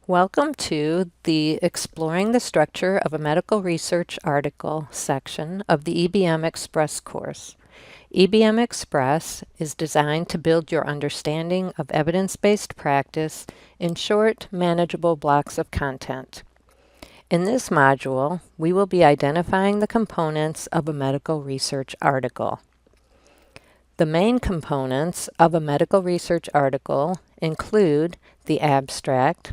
Welcome to the Exploring the Structure of a Medical Research Article section of the EBM Express course. EBM Express is designed to build your understanding of evidence-based practice in short, manageable blocks of content. In this module, we will be identifying the components of a medical research article. The main components of a medical research article include the abstract,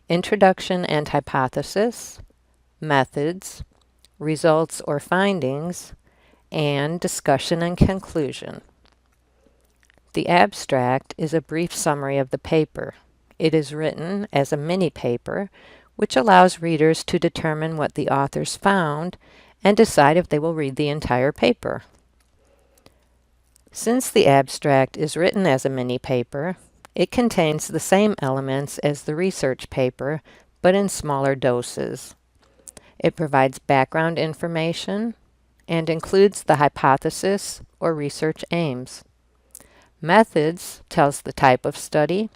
introduction and hypothesis, methods, results or findings, and discussion and conclusion. The abstract is a brief summary of the paper. It is written as a mini paper, which allows readers to determine what the authors found and decide if they will read the entire paper. Since the abstract is written as a mini paper, it contains the same elements as the research paper, but in smaller doses. It provides background information and includes the hypothesis or research aims. Methods tells the type of study,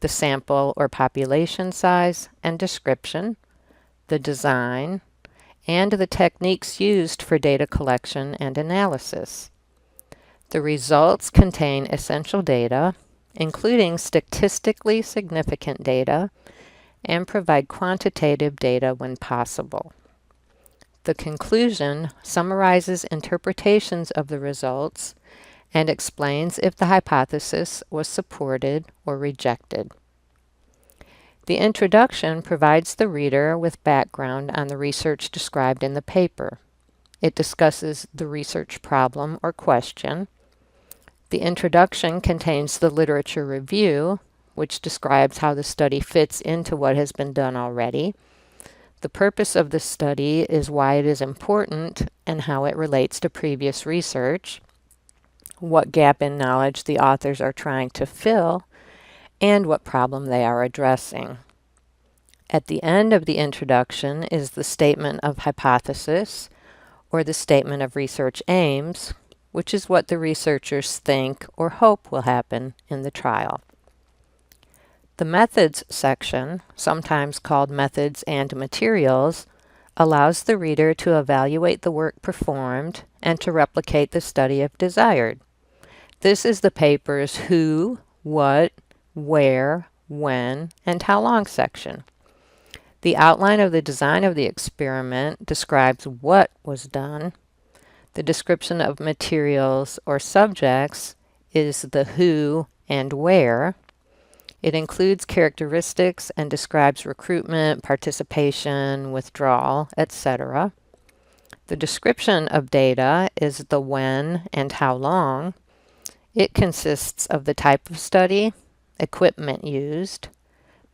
the sample or population size and description, the design, and the techniques used for data collection and analysis. The results contain essential data, including statistically significant data, and provide quantitative data when possible. The conclusion summarizes interpretations of the results and explains if the hypothesis was supported or rejected. The introduction provides the reader with background on the research described in the paper. It discusses the research problem or question. The introduction contains the literature review, which describes how the study fits into what has been done already. The purpose of the study is why it is important and how it relates to previous research, what gap in knowledge the authors are trying to fill, and what problem they are addressing. At the end of the introduction is the statement of hypothesis, or the statement of research aims, which is what the researchers think or hope will happen in the trial. The methods section, sometimes called methods and materials, allows the reader to evaluate the work performed and to replicate the study if desired. This is the paper's who, what, where, when, and how long section. The outline of the design of the experiment describes what was done. The description of materials or subjects is the who and where. It includes characteristics and describes recruitment, participation, withdrawal, etc. The description of data is the when and how long. It consists of the type of study, equipment used,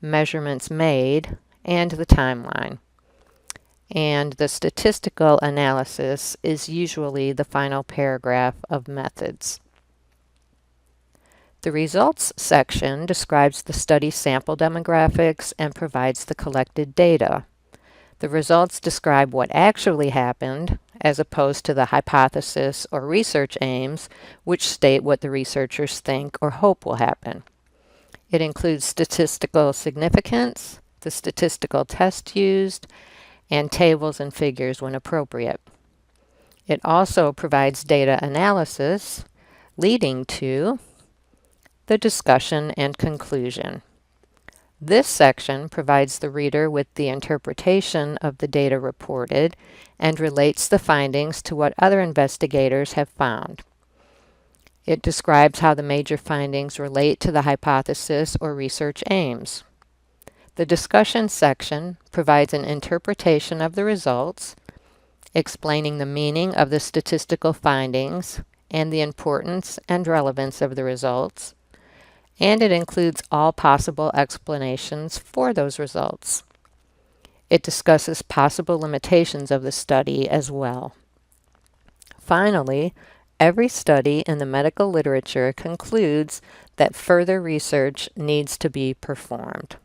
measurements made, and the timeline. And the statistical analysis is usually the final paragraph of methods. The results section describes the study sample demographics and provides the collected data. The results describe what actually happened, as opposed to the hypothesis or research aims, which state what the researchers think or hope will happen. It includes statistical significance, the statistical test used, and tables and figures when appropriate. It also provides data analysis, leading to the discussion and conclusion. This section provides the reader with the interpretation of the data reported and relates the findings to what other investigators have found. It describes how the major findings relate to the hypothesis or research aims. The discussion section provides an interpretation of the results, explaining the meaning of the statistical findings and the importance and relevance of the results, and it includes all possible explanations for those results. It discusses possible limitations of the study as well. Finally, every study in the medical literature concludes that further research needs to be performed.